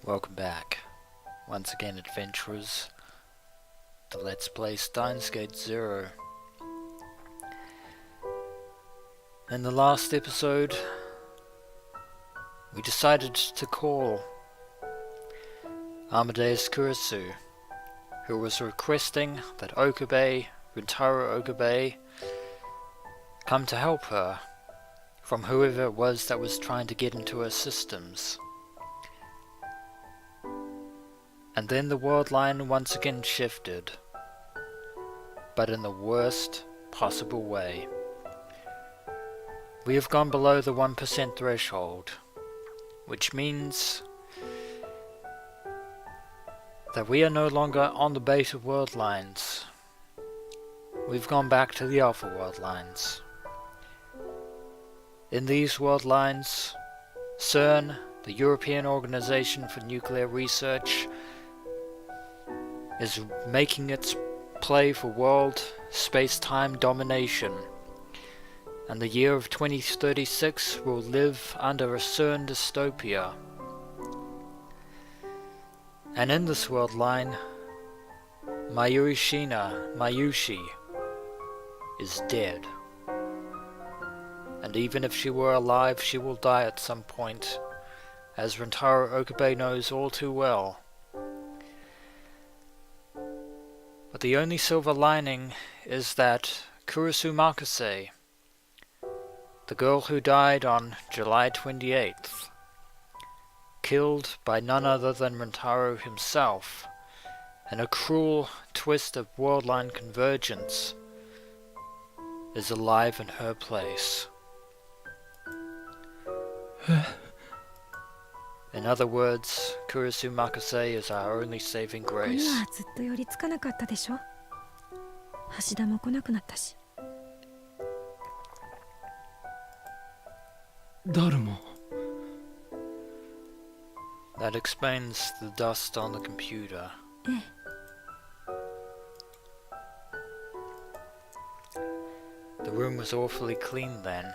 Welcome back, once again adventurers, to Let's Play Steins Gate 0. In the last episode, we decided to call Amadeus Kurisu, who was requesting that Rintaro Okabe, come to help her from whoever it was that was trying to get into her systems. And then the world line once again shifted, but in the worst possible way. We have gone below the 1% threshold, which means that we are no longer on the beta world lines. We've gone back to the alpha world lines. In these world lines, SERN, the European Organization for Nuclear Research, is making its play for world space-time domination, and the year of 2036 will live under a SERN dystopia. And in this world line, Mayushi is dead. And even if she were alive, she will die at some point, as Rintaro Okabe knows all too well. But the only silver lining is that Kurisu Makase, the girl who died on July 28th, killed by none other than Rintaro himself, in a cruel twist of worldline convergence, is alive in her place. In other words, Kurisu Makase is our only saving grace. That explains the dust on the computer. The room was awfully clean then.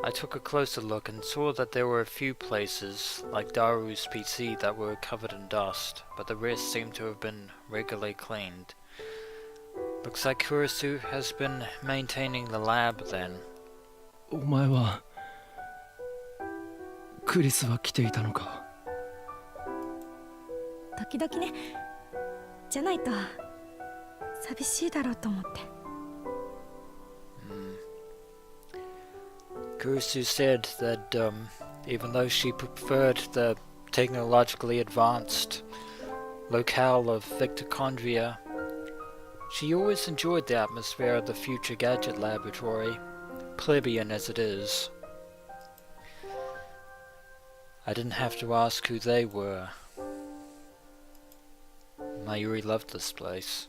I took a closer look and saw that there were a few places, like Daru's PC, that were covered in dust, but the rest seemed to have been regularly cleaned. Looks like Kurisu has been maintaining the lab then. お前はクリスは来ていたのか。時々ね。じゃないと寂しいだろうと思って。Kurisu said that even though she preferred the technologically advanced locale of Victochondria, she always enjoyed the atmosphere of the future gadget laboratory, plebeian as it is. I didn't have to ask who they were. Mayuri loved this place.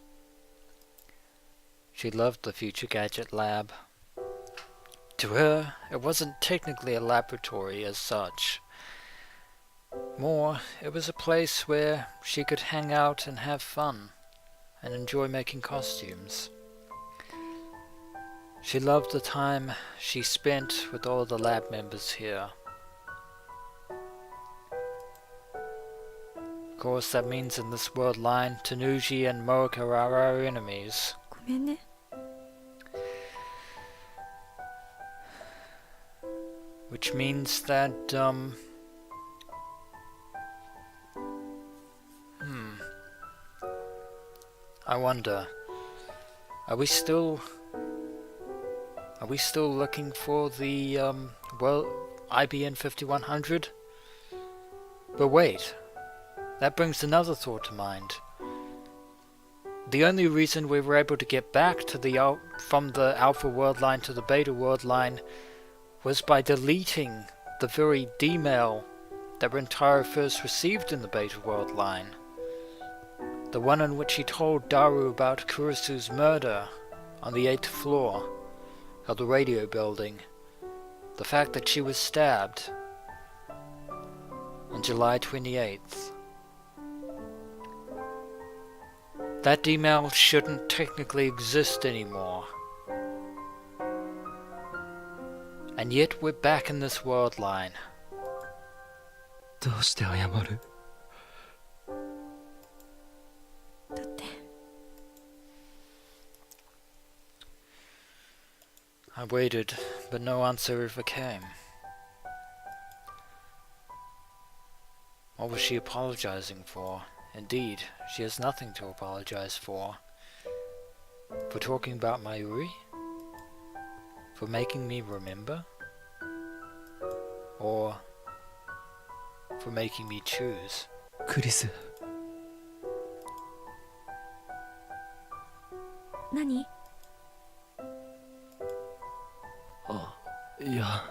She loved the future gadget lab. To her, it wasn't technically a laboratory as such. More, it was a place where she could hang out and have fun, and enjoy making costumes. She loved the time she spent with all the lab members here. Of course, that means in this world line, Tanuji and Moeka are our enemies. ごめんね。Which means that, I wonder, are we still looking for the, IBN 5100? But wait, that brings another thought to mind. The only reason we were able to get back to from the Alpha world line to the Beta world line was by deleting the very D-mail that Rintaro first received in the Beta world line. The one in which he told Daru about Kurisu's murder on the 8th floor of the radio building. The fact that she was stabbed on July 28th. That D-mail shouldn't technically exist anymore. And yet we're back in this world line. どうして謝る？だって I waited, but no answer ever came. What was she apologizing for? Indeed, she has nothing to apologize for. For talking about Mayuri? For making me remember? Or for making me choose? クリス、何？あ、いや、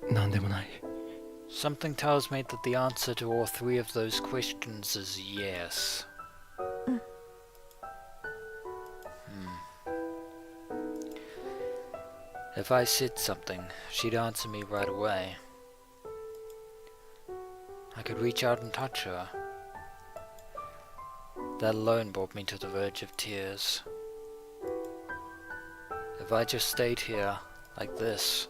なんでもない。Something tells me that the answer to all three of those questions is yes. If I said something, she'd answer me right away. I could reach out and touch her. That alone brought me to the verge of tears. If I just stayed here, like this,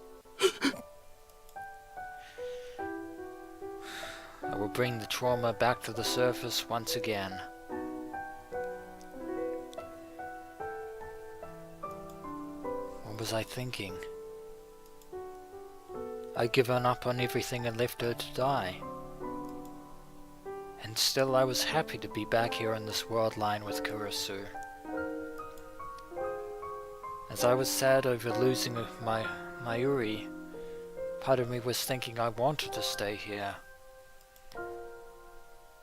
I will bring the trauma back to the surface once again. What was I thinking? I'd given up on everything and left her to die. And still I was happy to be back here on this world line with Kurisu. As I was sad over losing my Mayuri, part of me was thinking I wanted to stay here,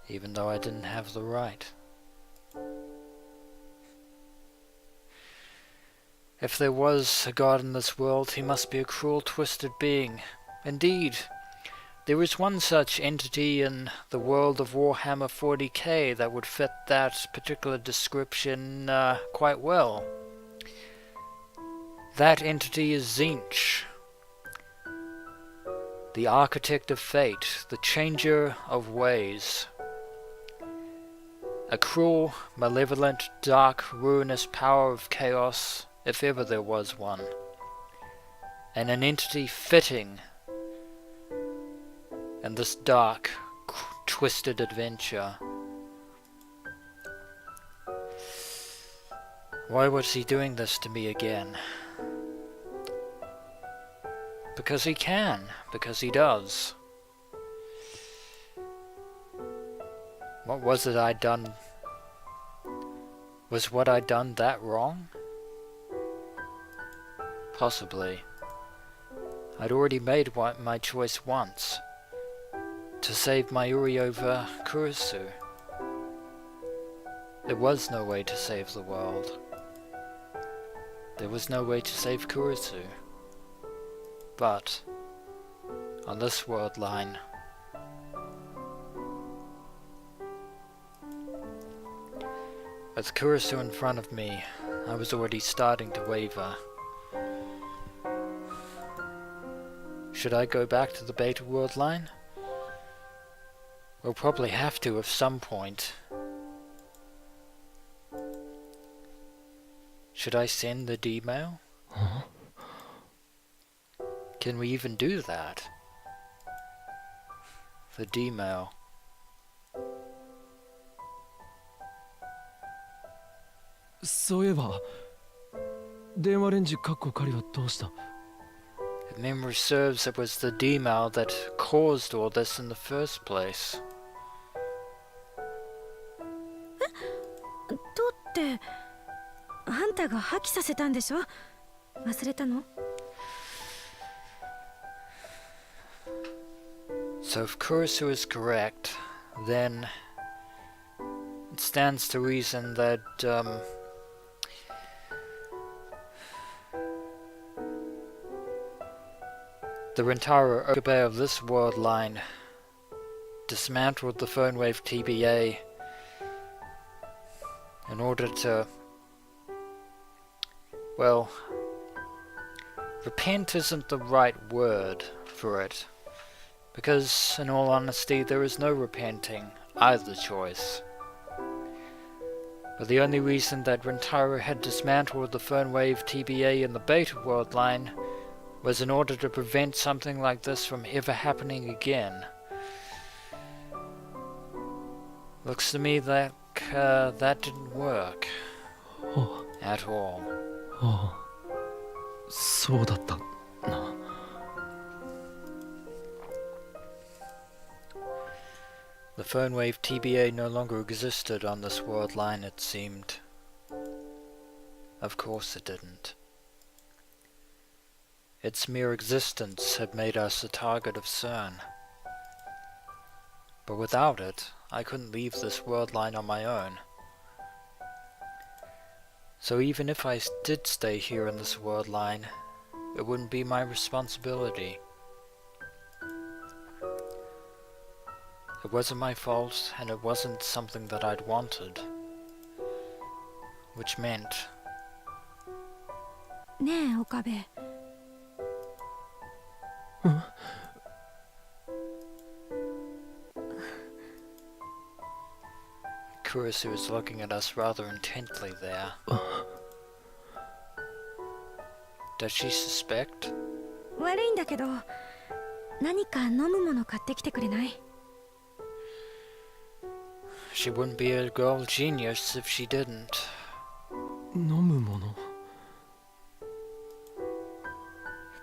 even though I didn't have the right. If there was a God in this world, he must be a cruel, twisted being. Indeed, there is one such entity in the world of Warhammer 40k that would fit that particular description quite well. That entity is Tzeentch, the architect of fate, the changer of ways. A cruel, malevolent, dark, ruinous power of chaos, if ever there was one, and an entity fitting in this dark, twisted adventure. Why was he doing this to me again? Because he can, because he does. What was it I'd done? Was what I'd done that wrong? Possibly. I'd already made my choice once, to save Mayuri over Kurisu. There was no way to save the world. There was no way to save Kurisu. But, on this world line, with Kurisu in front of me, I was already starting to waver. Should I go back to the beta world line? We'll probably have to at some point. Should I send the D-mail? Huh? Can we even do that? The D-mail. So そういえば、電話レンジカッコ仮はどうした？ If memory serves, it was the D-mail that caused all this in the first place. どうってあんたが破棄させたんでしょ？忘れたの？ So if Kurisu is correct, then it stands to reason that the Rintaro Okabe of this world line dismantled the Phonewave TBA in order to, well, repent isn't the right word for it, because in all honesty there is no repenting either choice. But the only reason that Rintaro had dismantled the Phonewave TBA in the beta world line was in order to prevent something like this from ever happening again. Looks to me like that didn't work あ at all. あ、そうだったな。The Phonewave TBA no longer existed on this world line, it seemed. Of course it didn't. Its mere existence had made us a target of SERN. But without it, I couldn't leave this world line on my own. So even if I did stay here in this world line, it wouldn't be my responsibility. It wasn't my fault, and it wasn't something that I'd wanted. Which meant... ねえ岡部、 Kurisu is looking at us rather intently there. Does she suspect? 悪いんだけど何か飲むもの買ってきてくれない？ She wouldn't be a girl genius if she didn't. 飲むもの。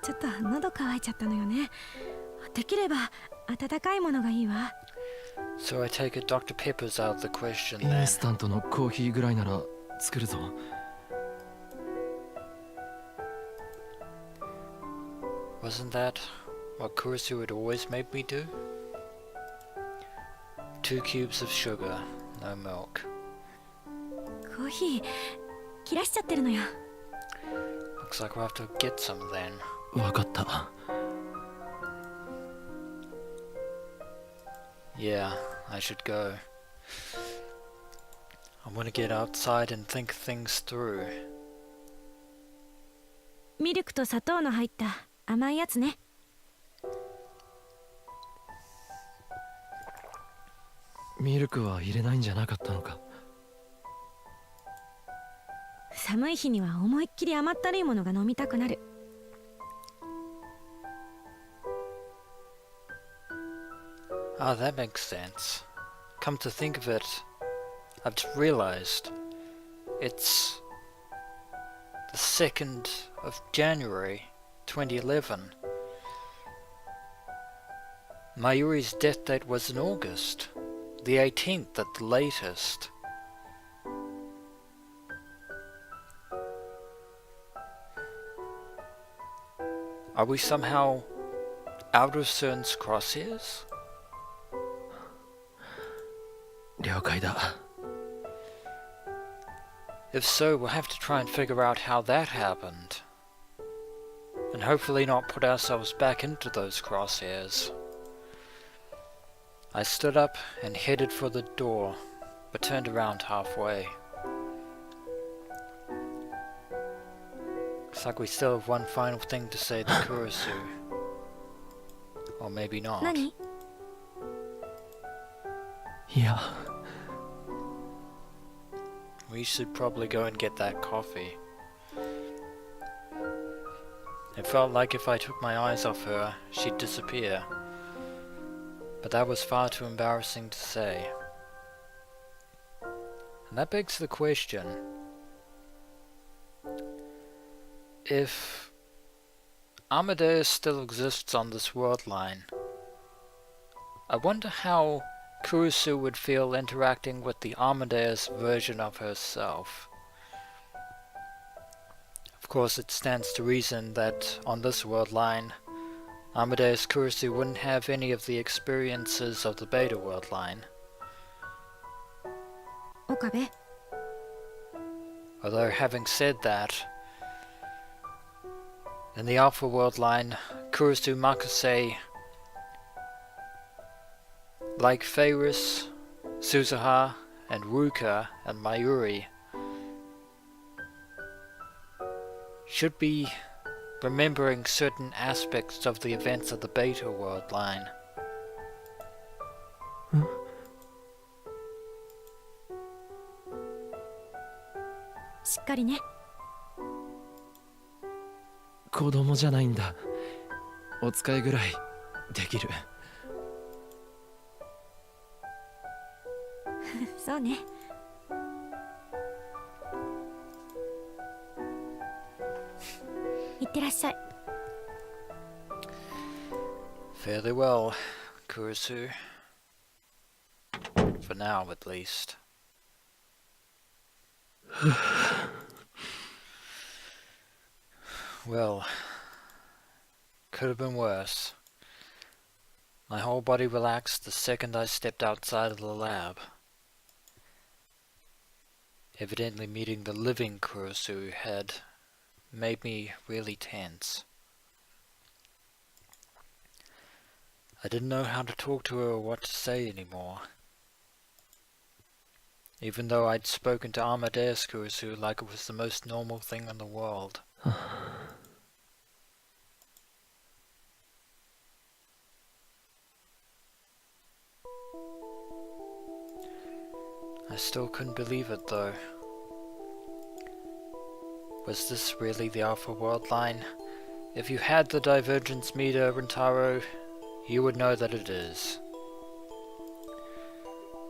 ちょっと喉乾いちゃったのよね。できれば温かいものがいいわ。 So I take it Dr. Pepper's out of the question イン then. スタントのコーヒーぐらいなら作るぞ。 Wasn't that what Kurisu had always made me do? 2 cubes of sugar, no milk. コーヒー切らしちゃってるのよ。 Looks like we'll have to get some then. わかった。 Yeah, I should go. I want to get outside and think things through. ミルクと砂糖の入った甘いやつね。 ミルクは入れないんじゃなかったのか。 寒い日には思いっきり甘ったるいものが飲みたくなる。 Ah, that makes sense. Come to think of it, I've just realized it's the 2nd of January 2011. Mayuri's death date was in August, the 18th at the latest. Are we somehow out of CERN's crosshairs? 了解だ。 If so, we'll have to try and figure out how that happened. And hopefully not put ourselves back into those crosshairs. I stood up and headed for the door, but turned around halfway. Looks like we still have one final thing to say to Kurisu. Or maybe not. 何？ いや、 We should probably go and get that coffee. It felt like if I took my eyes off her, she'd disappear. But that was far too embarrassing to say. And that begs the question, if Amadeus still exists on this world line, I wonder how Kurisu would feel interacting with the Amadeus version of herself. Of course, it stands to reason that on this world line, Amadeus Kurisu wouldn't have any of the experiences of the Beta world line. 岡部、 Although having said that, in the Alpha world line, Kurisu Makase, like Ferris, Suzuha, and Ruka and Mayuri, should be remembering certain aspects of the events of the Beta world line. しっかりね。 子供じゃないんだ。お使いぐらいできる。そうね。いってらっしゃい。 Fare thee well, Kurisu. For now, at least. Well, could have been worse. My whole body relaxed the second I stepped outside of the lab. Evidently meeting the living Kurisu had made me really tense. I didn't know how to talk to her or what to say anymore. Even though I'd spoken to Amadeus Kurisu like it was the most normal thing in the world. I still couldn't believe it though. Was this really the Alpha Worldline? If you had the divergence meter, Rintaro, you would know that it is.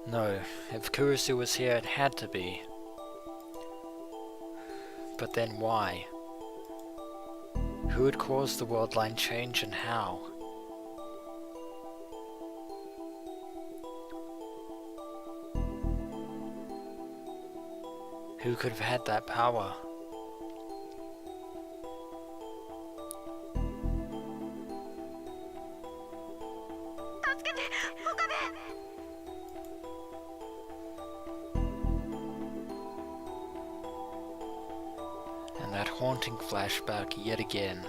No, if Kurisu was here it had to be. But then why? Who had caused the worldline change and how? Who could have had that power? And that haunting flashback yet again.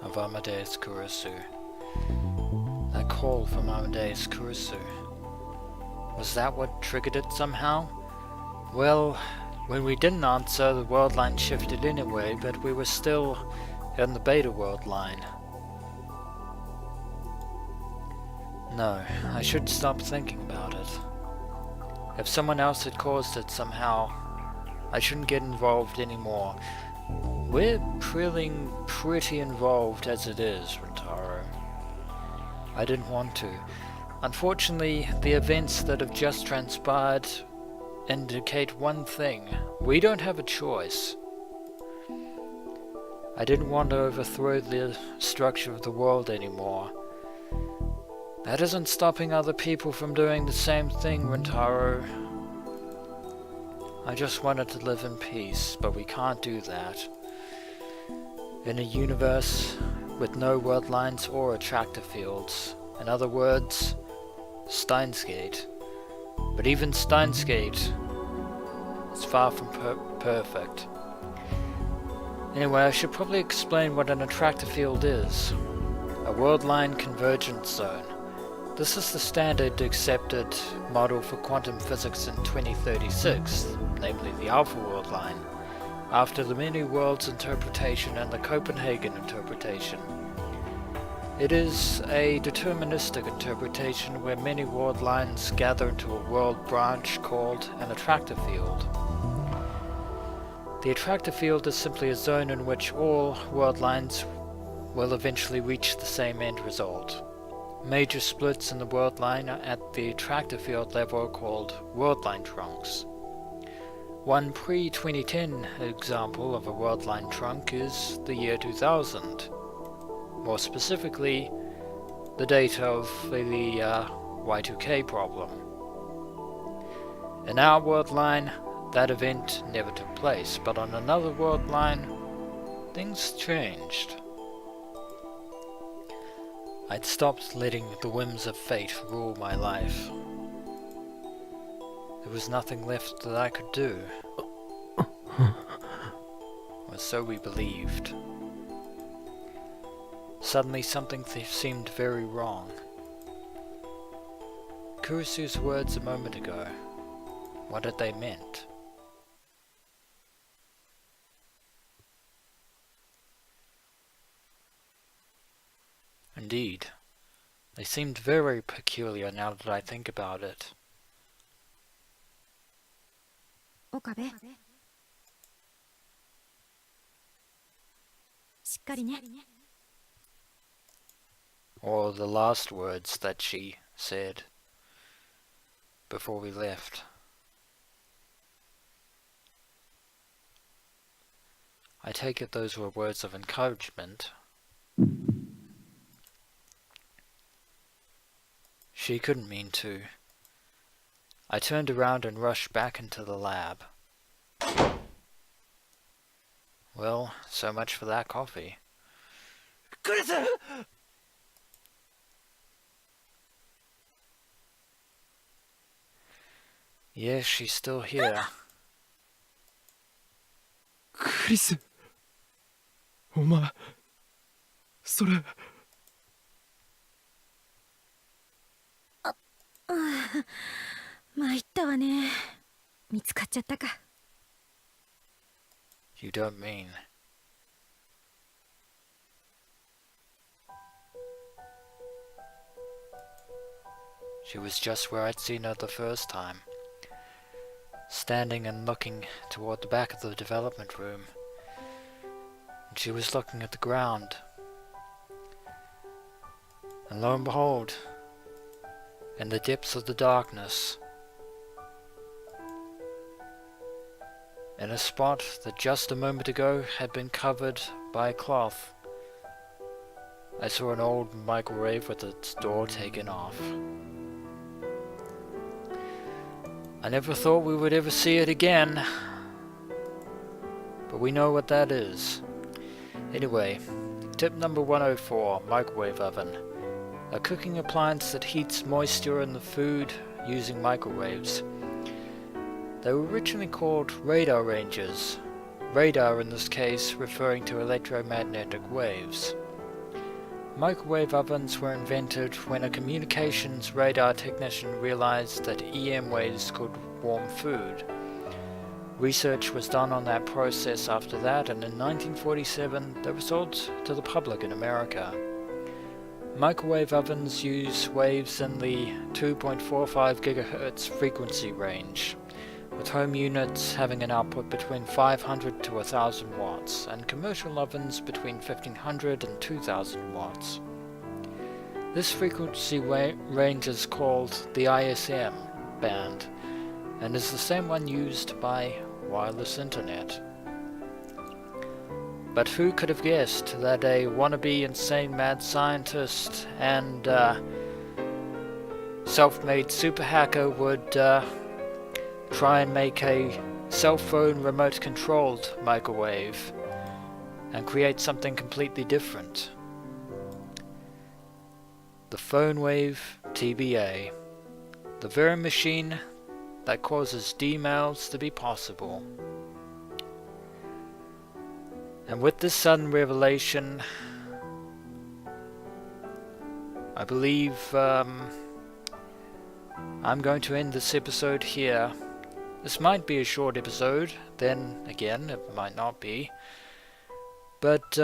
Of Amadeus Kurisu. That call from Amadeus Kurisu. Was that what triggered it somehow? Well, when we didn't answer, the world line shifted anyway, but we were still in the beta world line. No, I should stop thinking about it. If someone else had caused it somehow, I shouldn't get involved anymore. We're feeling pretty involved as it is, Rintaro. I didn't want to. Unfortunately, the events that have just transpired indicate one thing. We don't have a choice. I didn't want to overthrow the structure of the world anymore. That isn't stopping other people from doing the same thing, Rintaro. I just wanted to live in peace, but we can't do that. In a universe with no world lines or attractor fields. In other words, Steins Gate. But even Steins Gate is far from perfect. Anyway, I should probably explain what an attractor field is. A worldline convergence zone. This is the standard accepted model for quantum physics in 2036, namely the Alpha Worldline, after the many worlds interpretation and the Copenhagen interpretation. It is a deterministic interpretation where many world lines gather into a world branch called an attractor field. The attractor field is simply a zone in which all world lines will eventually reach the same end result. Major splits in the world line at the attractor field level are called worldline trunks. One pre-2010 example of a worldline trunk is the year 2000. More specifically, the date of the Y2K problem. In our world line, that event never took place, but on another world line, things changed. I'd stopped letting the whims of fate rule my life. There was nothing left that I could do. Or so we believed. Suddenly something seemed very wrong. Kurisu's words a moment ago, what had they meant? Indeed, they seemed very peculiar now that I think about it. 岡部、しっかりね。Or the last words that she said before we left. I take it those were words of encouragement. She couldn't mean to. I turned around and rushed back into the lab. Well, so much for that coffee. Kurisu! Yes, she's still here. クリス、お前、それ。参ったわね。見つかっちゃったか。You don't mean. She was just where I'd seen her the first time, standing and looking toward the back of the development room. And she was looking at the ground. And lo and behold, in the depths of the darkness, in a spot that just a moment ago had been covered by a cloth, I saw an old microwave with its door taken off. I never thought we would ever see it again, but we know what that is. Anyway, tip number 104, microwave oven. A cooking appliance that heats moisture in the food using microwaves. They were originally called radar rangers, radar in this case referring to electromagnetic waves. Microwave ovens were invented when a communications radar technician realized that EM waves could warm food. Research was done on that process after that, and in 1947 they were sold to the public in America. Microwave ovens use waves in the 2.45 GHz frequency range, with home units having an output between 500 to 1000 watts, and commercial ovens between 1500 and 2000 watts. This frequency range is called the ISM band, and is the same one used by wireless internet. But who could have guessed that a wannabe insane mad scientist and self-made super hacker would try and make a cell phone remote controlled microwave and create something completely different. The Phonewave TBA, the very machine that causes D-mails to be possible. And with this sudden revelation, I believe I'm going to end this episode here. This might be a short episode, then again it might not be. But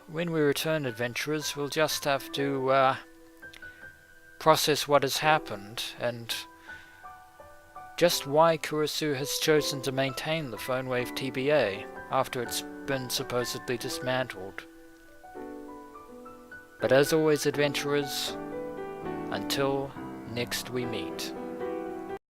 when we return, adventurers, we'll just have to process what has happened and just why Kurisu has chosen to maintain the Phonewave TBA after it's been supposedly dismantled. But as always, adventurers, until next we meet.